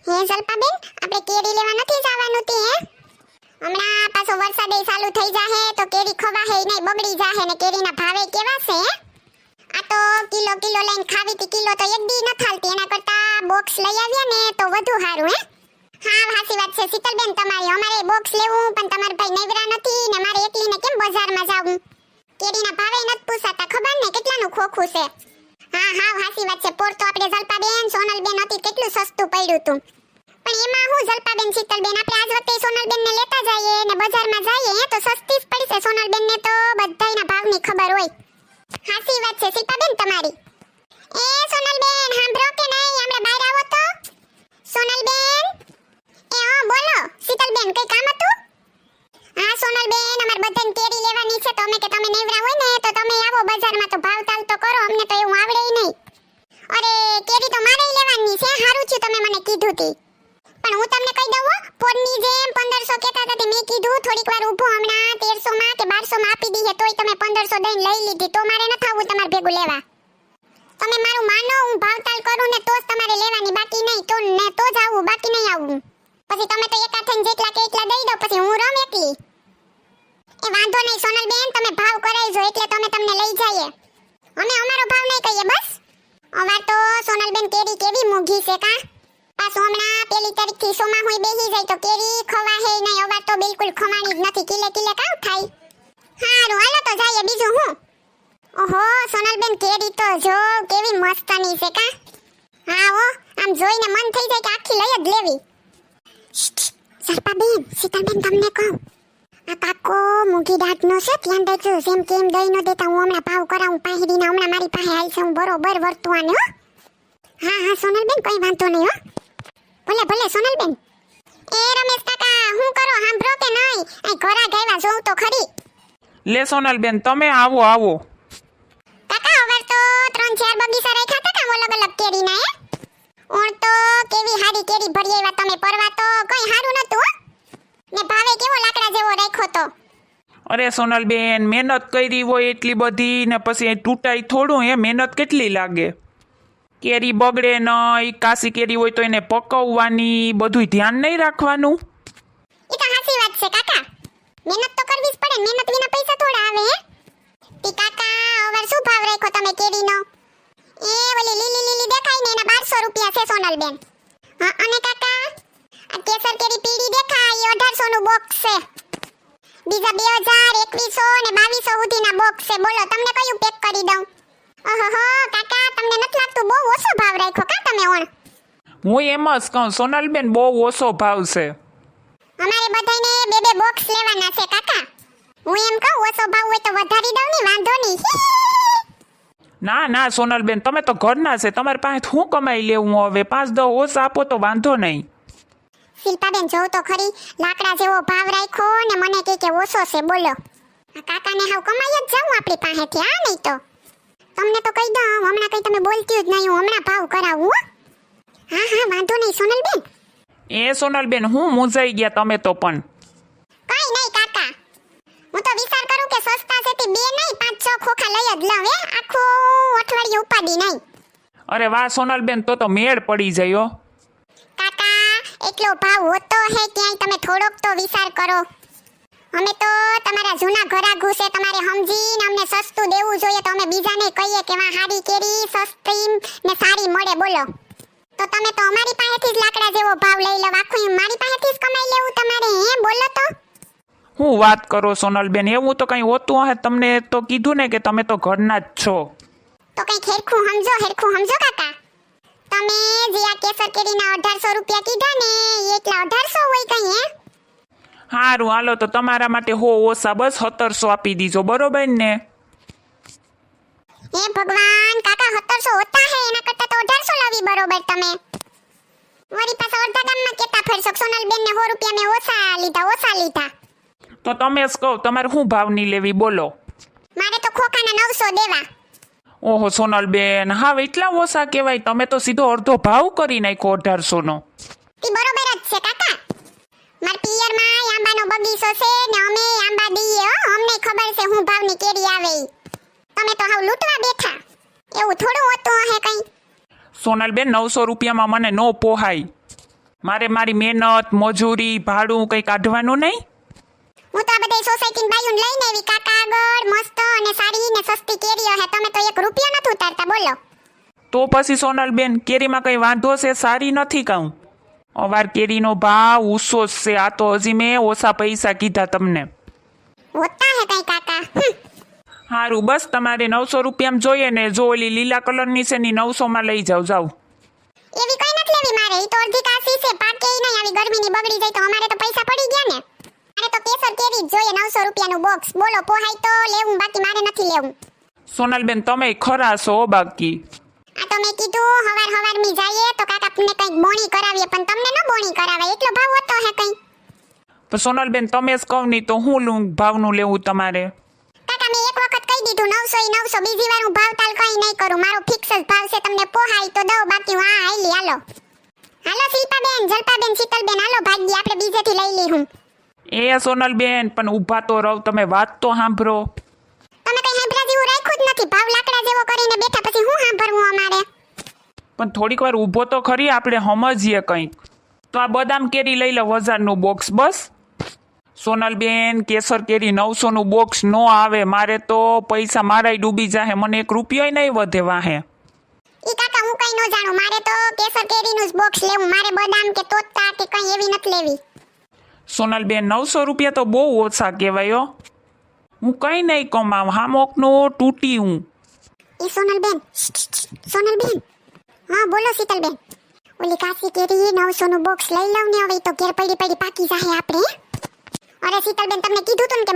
હે જલપાબેન, આપણે કેરી લેવા નથી જવાનું તે હે? હમણાં પાછો વરસાદ ચાલુ થઈ જાહે તો કેરી ખવાહે નહીં, બગડી જાહે ને કેરીના ભાવે કેવા છે હે? આ તો કિલો કિલો લઈને ખાવી તી, કિલો તો એક દી ન થાલતી, એના કરતા બોક્સ લઈ આવ્યા ને તો વધુ સારું હે. હા હાસી વાત છે શીતલબેન તમારી, અમારે બોક્સ લેવું પણ તમાર ભાઈ નવરા નથી ને મારે એકલીને કેમ બજારમાં જાવું? કેરીના ભાવે નથી પૂછાતા, ખબર ને કેટલાનું ખોખું છે. હા હા હાસી વાત છે, પોર તો આપણે જલપાબેન સોનલબેન હતી કેટલું સસ્તું પડ્યું તું. પણ એમાં હું જલપાબેન શીતલબેન, આપણે આજ વખતે સોનલબેનને લેતા જઈએ ને બજારમાં જઈએ તો સસ્તી જ પડશે. સોનલબેનને તો બધાયના ભાવની ખબર હોય. હાસી વાત છે શીતલબેન તમારી. એ સોનલબેન સાંભળો કે નહીં, આપણે બહાર આવો તો. સોનલબેન એ હા બોલો શીતલબેન, કઈ કામ હતું? હા સોનલબેન, અમાર બધાને કેરી લેવાની છે તો અમે કે તમે નેવરા હોય ને તો તમે આવો બજારમાં તો ભાવ તાલ તો કરો, અમને તો એવું આવડે નહીં. અરે કેરી તો મારે લેવાની છે, હારું થયું તમે મને કીધું તી. પણ હું તમને કહી દઉં, પોરની જેમ 1500 કહેતા હતા, મેં કીધું થોડીક વાર ઊભો, હમણાં 1300 માં કે 1200 માં આપી દીધે તોય તમે 1500 દઈને લઈ લીધી, તો મારે ન થાવું તમારે ભેગું લેવા. તમે મારું માનો, હું ભાવતાલ કરું ને તો જ તમારે લેવાની, બાકી નહીં તો જ આવું, બાકી નહીં આવું. પછી તમે તો એકા થઈને જેટલા કે એટલા દઈ દો, પછી હું રમ એકલી. એ વાંધો નહીં સોનલબેન, તમે ભાવ કરાઈજો એટલે તમે તમને લઈ જઈએ. અમે અમારો ભાવ નહીં કહીએ બસ. અમાર તો સોનલબેન કેરી કેવી મોંઘી છે કા. પાછું હમણાં પહેલી તારીખથી સોમાં હોય બેહી જાય તો કેરી ખવાહે નહીં. અવાર તો બિલકુલ ખવાણી જ નથી, કિલે કિલે કામ થાય. હારું હાલો તો જઈએ, બીજું હું. ઓહો સોનલબેન કેરી તો જો કેવી મસ્તની છે કા. હા હો, આમ જોઈને મન થઈ જાય કે આખી લઈ જ લેવી. સરપાબેન શીતલબેન તમને કહું, આ કાકો મૂગી દાંતનો છે, ધ્યાન દેજો, જેમ કેમ દઈ ન દેતા હું હમણાં ભાવ કરાવું પાહીડીના, હમણાં મારી પાસે આવી છે, હું બરોબર વર્તવાને હો. હા હા સોનલબેન કઈ વાંધો નહીં હો. ભલે ભલે સોનલબેન. એ રમેશ કાકા હું કરો સાંભળો કે નહીં? આ ઘોરા ગાયવા જોઉં તો ખરી. લે સોનલબેન તમે આવો આવો. કાકા હવે તો 3-4 બગીચા રાખ્યા હતા કામ અલગ અલગ કેરીના હે. ઓણ તો કેવી હારી કેરી ભરી આવ્યા તમે, પરવા તો કઈ હારું નતું હો. ને ભાવે કેવો લાકડા જેવો રાખ્યો તો. અરે સોનલબેન, મહેનત કરી હોય એટલી બધી ને પછી તૂટાય થોડું, એ મહેનત કેટલી લાગે. કેરી બગડે નહીં, કાસી કેરી હોય તો એને પકવવાની, બધું ધ્યાન નહીં રાખવાનું. એ તો હાસી વાત છે કાકા, મહેનત તો કરવી જ પડે, મહેનત વિના પૈસા થોડા આવે હે. તી કાકા ઓવર શું ભાવ રાખ્યો તમે કેરીનો? એ ઓલી લીલી લીલી દેખાય ને એના 1200 રૂપિયા છે સોનલબેન. હા અને કાકા આ કેસર કેરી પીળી દેખાય એ 1800 નું બોક્સ છે. બીજા 2000, 2100 ને 2200 સુધીના બોક્સ છે. બોલો તમને કયું પેક કરી દઉં? ઓહો કાકા તમને નથી લાગતું બહુ ઓછો ભાવ રાખ્યો કા તમે ઓણ? હું એમ જ કહું સોનલબેન, બહુ ઓછો ભાવ છે. અમારે બધાને બે બોક્સ લેવાના છે કાકા. હું એમ કહું ઓછો ભાવ હોય તો વધારી દઉં ને, વાંધો નહીં. ના ના સોનલબેન, તમે તો ઘરના છે, તમારી પાસે શું કમાઈ લેવું હવે, 5-10 ઓછા આપો તો વાંધો નહીં. શિલ્પાબેન જોઉં તો ખરી, લાકડા જેવો ભાવ રાખ્યો ને મને કે ઓછો છે. બોલો આ કાકાને હાવ કમાઈ જ જાઉં આપણી પાસેથી, આ નહીં તો તમને તો કહી દઉં, હમણાં કઈ તમે બોલતી જ નહીં, હું હમણાં ભાવ કરાવું હો. હા હા વાંધો નહીં સોનલબેન. એ સોનલબેન હું મૂંઝાઈ ગયા તમે તો. પણ કઈ નહીં કાકા, હું તો વિચાર કરું કે સસ્તા છે તે 2 નહીં 5-6 ખોખા લઈ જ લઉં હે, આખું અઠવાડિયું ઉપાડી નહીં. અરે વાહ સોનલબેન, તો મેળ પડી જાય હો. કાકા એટલો ભાવ હોતો હે ક્યાંય, તમે થોડોક તો વિચાર કરો. અમે તો તમારા જૂના ઘરાઘુ છે, તમારે સમજીને અમને સસ્તું દેવું જોઈએ તો અમે બીજાને કહીએ કે વાહ હારી કેરી સસ્તી ને સારી મળે. બોલો તો તમે તો અમારી પાસેથી જ લાકડા જેવો ભાવ લઈ લો, આખું મારી પાસેથી જ કમાઈ લેવું તમારે હે? બોલો તો હું વાત કરો સોનલબેન, એવું તો કંઈ હોતું હશે, તમને તો કીધું ને કે તમે તો ઘરના જ છો. તો કંઈક હેરખું સમજો કાકા. તમે જે આ કેસર કેરીના 1800 રૂપિયા કીધા ને એટલા 1800 હોય કઈ હે? સારું હાલો તો તમારા માટે ઓછા બસ 1700 આપી દીજો, બરોબર ને? હે ભગવાન કાકા 1700 હોતા હે, એના કરતા તો 1800 લાવી બરોબર. તમે વળી પાછા અડધા ગામમાં કેતા ફરશો સોનલબેન ને 100 રૂપિયા મેં ઓછા લીધા. તો તમે જ કહો તમારે શું ભાવની લેવી બોલો. મારે તો ખોખાના 900 દેવા. ઓહો સોનલબેન, હા એટલા ઓછા કહેવાય, તમે તો સીધો અડધો ભાવ કરી નાખ્યો 1800 નો. તી બરોબર જ છે કાકા, માર પિયરમાં આંબાનો બગીચો છે ને અમે આંબા દઈએ હો, અમને ખબર છે હું ભાવની કેરી આવે ઈ. તમે તો હાવ લૂંટવા બેઠા, એવું થોડું હોતું હે કઈ. સોનલબેન 900 રૂપિયામાં મને નો પોહાય. મારે મારી મહેનત મજૂરી ભાડું કંઈ કાઢવાનું નહીં? હું તો આ બધા સોસાયટી બાયુન લઈને એવી કાકા આગળ મસ્ત અને સારી ને સસ્તી કેરીઓ હે, તમે તો 1 રૂપિયો નથી ઉતારતા, બોલો. તો પછી સોનલબેન કેરીમાં કંઈ વાંધો છે? સારી નથી કહું. અવાર કેરીનો ભાવ ઊંચો જ છે. આ તો હજી મેં ઓછા પૈસા કીધા તમને. હોતા હે કઈ કાકા. સારું, બસ તમારે 900 રૂપિયામાં જોઈએ ને? જો ઓલી લીલા કલરની છે ની 900માં લઈ જાઓ. એવી કઈ નથી લેવી મારે, ઈ તો અડધી કાસી છે, પાકે ઈ નહીં. આવી ગરમીની બગડી જાય તો અમારે તો પૈસા પડી ગયા ને. મારે તો કેસર કેરી જ જોઈએ 900 રૂપિયાનું બોક્સ. બોલો, પોહાય તો લેવું, બાકી મારે નથી લેવું. સોનલબેન તમે ખરા છો બાકી. આ તો મેં કીધું હવાર મી જઈએ તો કાકાને કંઈક બોણી કરાવીએ, પણ તમને ન બોણી કરાવાય, એટલો ભાવ હોતો હે કઈ. પણ સોનલબેન તમે જ કહો નહીં તો હું લઉં ભાવનું લેવું તમારે? કાકા મેં એક વખત કહી દીધું 900 ઈ 900, બીજી વાર હું ભાવતાલ કઈ નહીં કરું. મારો ફિક્સ જ ભાવ છે, તમને પોહાય તો દઉં, બાકી હા હાલી હાલો. હાલો શિલ્પાબેન, જલપાબેન, શીતલબેન, હાલો ભાગી, આપણે બીજેથી લઈ લી હું. એ સોનલબેન પણ ઊભા તો રહો, તમે વાત તો સાંભળો. તમે કઈ હેબરા જેવું રાખ્યું જ નથી, ભાવ લાકડા જેવો કરીને બેઠા, પછી હું સાંભળવું અમારે? પણ થોડીક વાર ઊભો તો ખરી, આપણે સમજીએ કંઈક. તો આ બદામ કેરી લઈ લો 1000નું બોક્સ. બસ સોનલબેન, કેસર કેરી 900નું બોક્સ નો આવે. મારે તો પૈસા મારાય ડૂબી જાહે, મને 1 રૂપિયો નહીં વધે વાહે. ઈ કાકા હું કઈ ન જાણું, મારે તો કેસર કેરીનું જ બોક્સ લેવું. મારે બદામ કે તોતા કે કઈ એવી નથી લેવી. સોનલબેન 900 રૂપિયા તો બહુ ઓછા કહેવાય હો. હું કંઈ નહીં કમાવ, હામોકનું તૂટી હું. એ સોનલબેન, સોનલબેન, હા બોલો શીતલબેન. ઓલી કાસી કેરી 900નું બોક્સ લઈ લઉં ને હવે, તો ઘેર પડી પાકી જાહે આપણે. અરે શીતલબેન, તમને કીધું તું ને કે